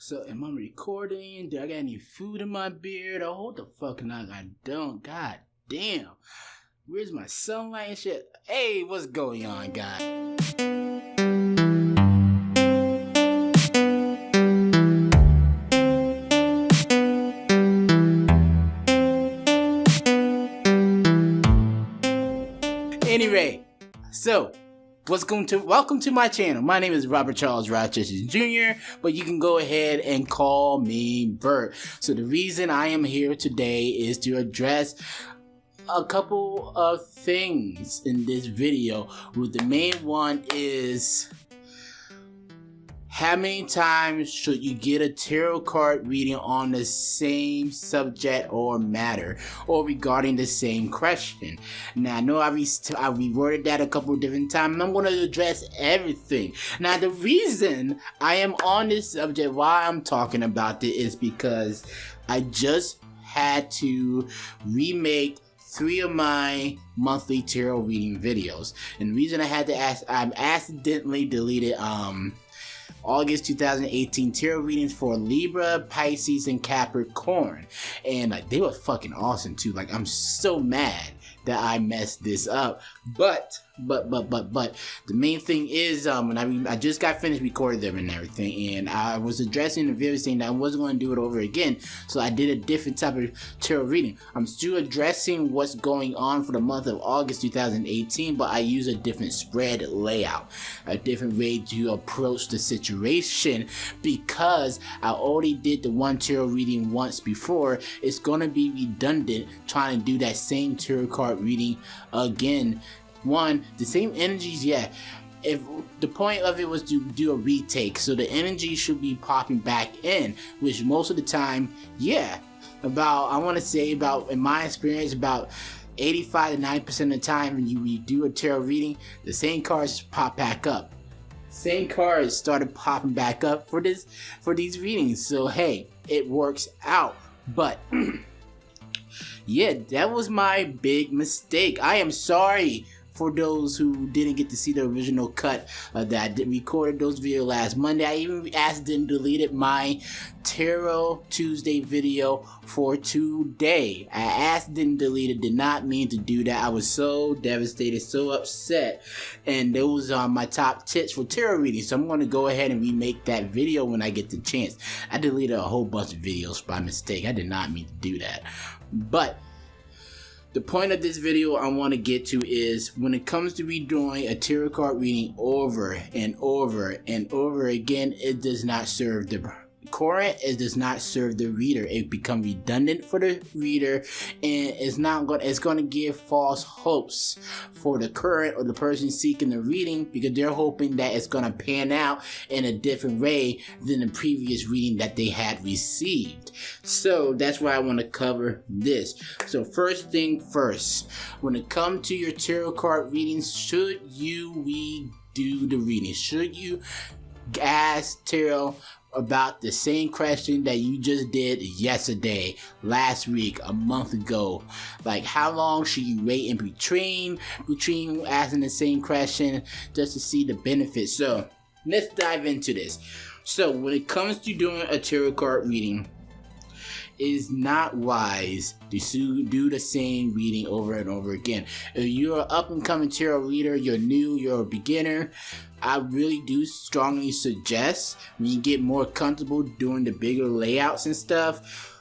So am I recording? Do I got any food in my beard? Oh, hold the fuck on, I don't. God damn. Where's my sunlight and shit? Hey, what's going on, guys? Anyway, so welcome to my channel. My name is Robert Charles Rochester Jr., but you can go ahead and call me Bert. So the reason I am here today is to address a couple of things in this video. Well, the main one is, how many times should you get a tarot card reading on the same subject or matter, or regarding the same question? Now, I know I reworded that a couple of different times, and I'm going to address everything. Now, the reason I am on this subject, why I'm talking about it, is because I just had to remake 3 of my monthly tarot reading videos. And the reason I had to I accidentally deleted August 2018 tarot readings for Libra, Pisces, and Capricorn. And they were fucking awesome too. Like, I'm so mad that I messed this up. But the main thing is, when I just got finished recording them and everything, and I was addressing the video saying that I wasn't going to do it over again, so I did a different type of tarot reading. I'm still addressing what's going on for the month of August 2018, but I use a different spread layout, a different way to approach the situation, because I already did the one tarot reading once before. It's going to be redundant trying to do that same tarot card reading again. One, the same energies, yeah. If the point of it was to do a retake, so the energy should be popping back in, which most of the time, yeah, in my experience, about 85 to 90% of the time when you redo a tarot reading, the same cards pop back up. Same cards started popping back up for these readings. So hey, it works out. But yeah, that was my big mistake. I am sorry for those who didn't get to see the original cut that I recorded those videos last Monday. I even accidentally deleted my Tarot Tuesday video for today. I accidentally deleted, did not mean to do that. I was so devastated, so upset. And those are my top tips for tarot reading. So I'm going to go ahead and remake that video when I get the chance. I deleted a whole bunch of videos by mistake. I did not mean to do that. But the point of this video I want to get to is, when it comes to redoing a tarot card reading over and over and over again, it does not serve the current, it does not serve the reader. It becomes redundant for the reader, and it's going to give false hopes for the current or the person seeking the reading, because they're hoping that it's going to pan out in a different way than the previous reading that they had received. So that's why I want to cover this. So first thing first, when it comes to your tarot card readings, should you redo the reading? Should you ask tarot about the same question that you just did yesterday, last week, a month ago? Like, how long should you wait in between asking the same question just to see the benefits? So let's dive into this. So when it comes to doing a tarot card reading, it is not wise to do the same reading over and over again. If you're an up and coming tarot reader, you're new, you're a beginner, I really do strongly suggest, when you get more comfortable doing the bigger layouts and stuff,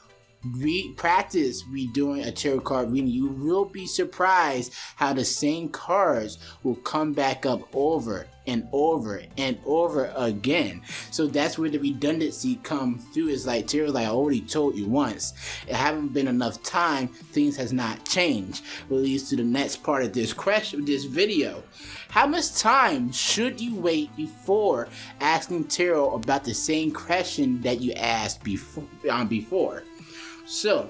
practice redoing a tarot card reading. You will be surprised how the same cards will come back up over and over and over again. So that's where the redundancy comes through. It's like, tarot, like I already told you once, it haven't been enough time, things has not changed. Which leads to the next part of this video. How much time should you wait before asking tarot about the same question that you asked before? So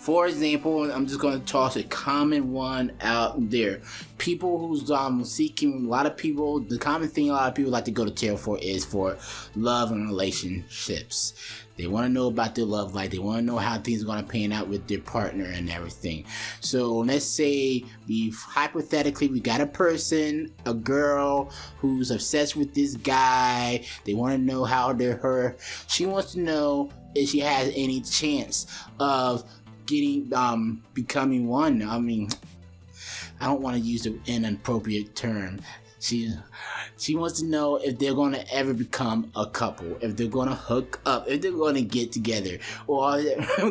For example, I'm just going to toss a common one out there. People who's seeking, a lot of people, the common thing a lot of people like to go to tarot for is for love and relationships. They want to know about their love life. They want to know how things are going to pan out with their partner and everything. So let's say we got a person, a girl who's obsessed with this guy. They want to know how she wants to know if she has any chance of becoming one. I mean, I don't want to use an inappropriate term. She wants to know if they're going to ever become a couple, if they're going to hook up, if they're going to get together, or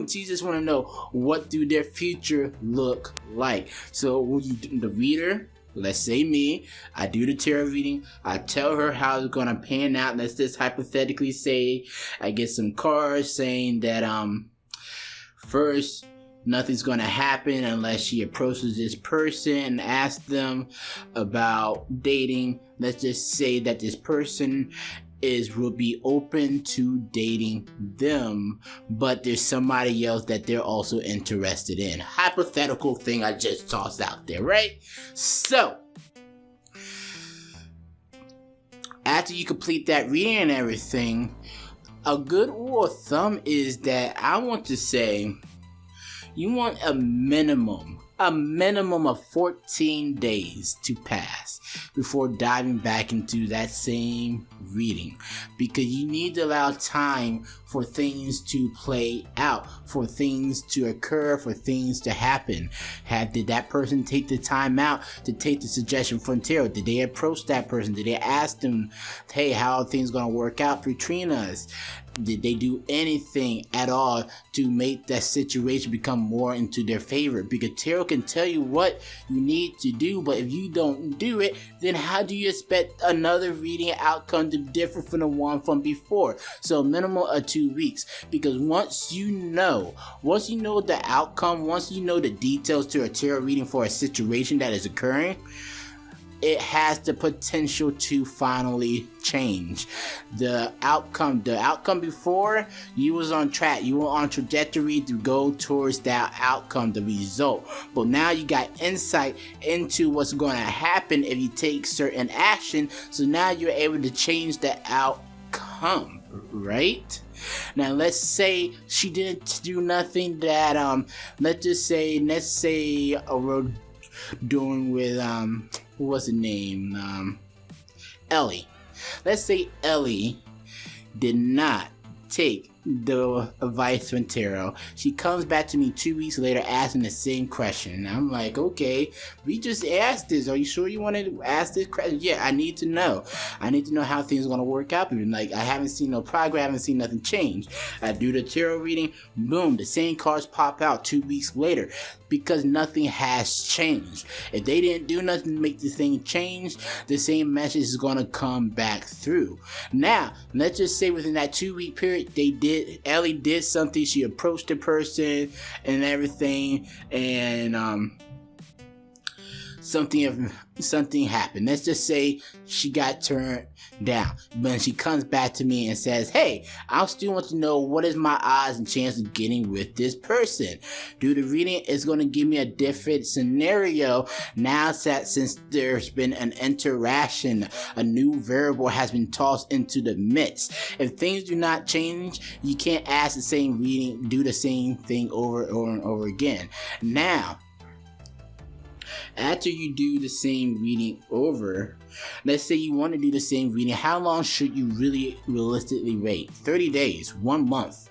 she just want to know what do their future look like. So when you do the reader, let's say me, I do the tarot reading, I tell her how it's going to pan out. Let's just hypothetically say I get some cards saying that first, nothing's going to happen unless she approaches this person and asks them about dating. Let's just say that this person will be open to dating them, but there's somebody else that they're also interested in. Hypothetical thing I just tossed out there, right? So, after you complete that reading and everything, a good rule of thumb is that I want to say you want a minimum of 14 days to pass before diving back into that same reading, because you need to allow time for things to play out, for things to occur, for things to happen. Did that person take the time out to take the suggestion from tarot? Did they approach that person? Did they ask them, hey, how are things going to work out between us? Did they do anything at all to make that situation become more into their favor? Because tarot can tell you what you need to do, but if you don't do it, then how do you expect another reading outcome to differ from the one from before? So minimum of 2 weeks, because once you know the outcome, once you know the details to a tarot reading for a situation that is occurring, it has the potential to finally change. The outcome before, you was on track, you were on trajectory to go towards that outcome, the result. But now you got insight into what's going to happen if you take certain action. So now you're able to change the outcome, right? Now let's say she didn't do nothing that let's say we're doing with what's the name? Ellie. Let's say Ellie did not take the advice from tarot. She comes back to me 2 weeks later asking the same question. And I'm like, okay, we just asked this. Are you sure you want to ask this question? Yeah, I need to know. I need to know how things are going to work out. Like, I haven't seen no progress. I haven't seen nothing change. I do the tarot reading. Boom, the same cards pop out 2 weeks later, because nothing has changed. If they didn't do nothing to make this thing change, the same message is going to come back through. Now, let's just say within that 2 week period, Ellie did something. She approached the person and everything, and something happened. Let's just say she got turned down. When she comes back to me and says, hey, I still want to know what is my odds and chance of getting with this person. Do the reading is going to give me a different scenario now that since there's been an interaction, a new variable has been tossed into the mix. If things do not change, you can't ask the same reading, do the same thing over and over again. Now, after you do the same reading over, let's say you want to do the same reading, how long should you really realistically wait? 30 days, 1 month.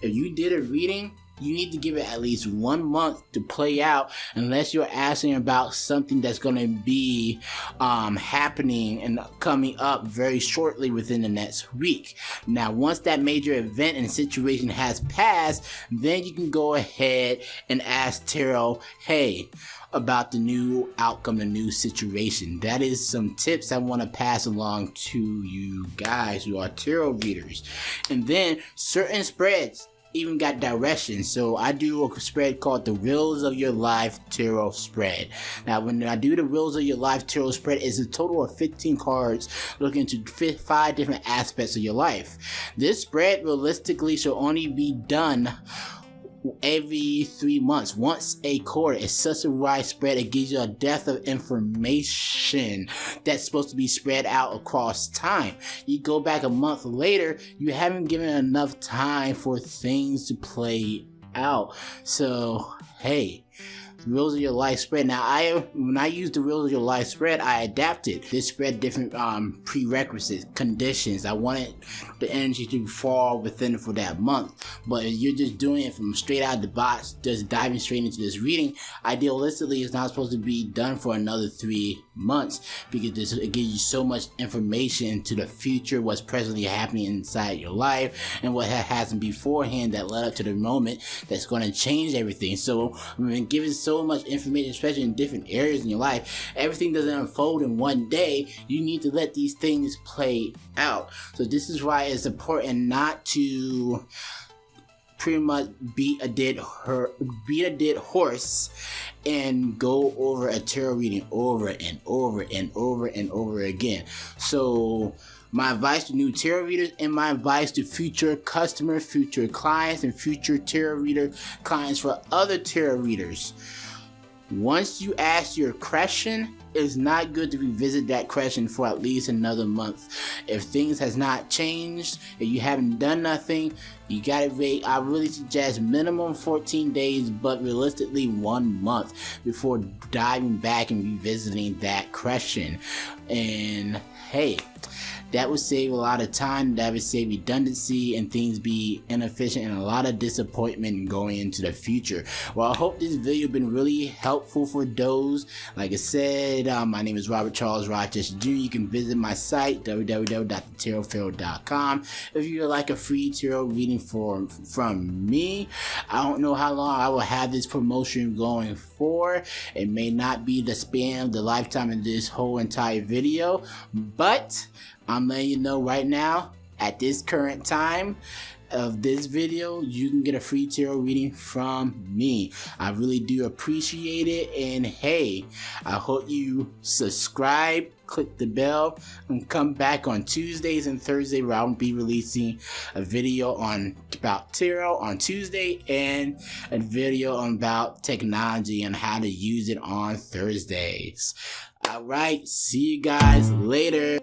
If you did a reading, you need to give it at least 1 month to play out, unless you're asking about something that's going to be happening and coming up very shortly within the next week. Now, once that major event and situation has passed, then you can go ahead and ask tarot, hey, about the new outcome, the new situation. That is some tips I want to pass along to you guys who are tarot readers. And then certain spreads even got directions. So I do a spread called the Wheels of Your Life Tarot Spread. Now, when I do the Wheels of Your Life Tarot Spread, it's a total of 15 cards looking into 5 different aspects of your life. This spread realistically should only be done every 3 months, once a quarter. It's such a wide spread. It gives you a depth of information that's supposed to be spread out across time. You go back a month later, you haven't given enough time for things to play out. So, hey, Rules of Your Life spread. Now, when I used the Rules of Your Life spread, I adapted this spread different prerequisites, conditions. I wanted the energy to fall within it for that month. But if you're just doing it from straight out of the box, just diving straight into this reading, idealistically, it's not supposed to be done for another 3 months, because it gives you so much information to the future, what's presently happening inside your life, and what happened beforehand that led up to the moment that's going to change everything. So, I mean, given so much information, especially in different areas in your life, everything doesn't unfold in one day. You need to let these things play out. So this is why it's important not to pretty much beat a dead horse and go over a tarot reading over and over and over and over again. So my advice to new tarot readers and my advice to future customers, future clients, and future tarot reader clients for other tarot readers: once you ask your question, it's not good to revisit that question for at least another month. If things has not changed, if you haven't done nothing, you gotta wait. I really suggest minimum 14 days, but realistically 1 month before diving back and revisiting that question. And hey, that would save a lot of time, that would save redundancy, and things be inefficient and a lot of disappointment going into the future. Well, I hope this video has been really helpful for those. Like I said, my name is Robert Charles Rochester Jr. You can visit my site, www.thetarotpharaoh.com, if you would like a free tarot reading from me. I don't know how long I will have this promotion going for. It may not be the span of the lifetime of this whole entire video, but I'm letting you know right now, at this current time of this video, you can get a free tarot reading from me. I really do appreciate it, and hey, I hope you subscribe, click the bell, and come back on Tuesdays and Thursdays, where I'll be releasing a video about tarot on Tuesday and a video about technology and how to use it on Thursdays. Alright, see you guys later.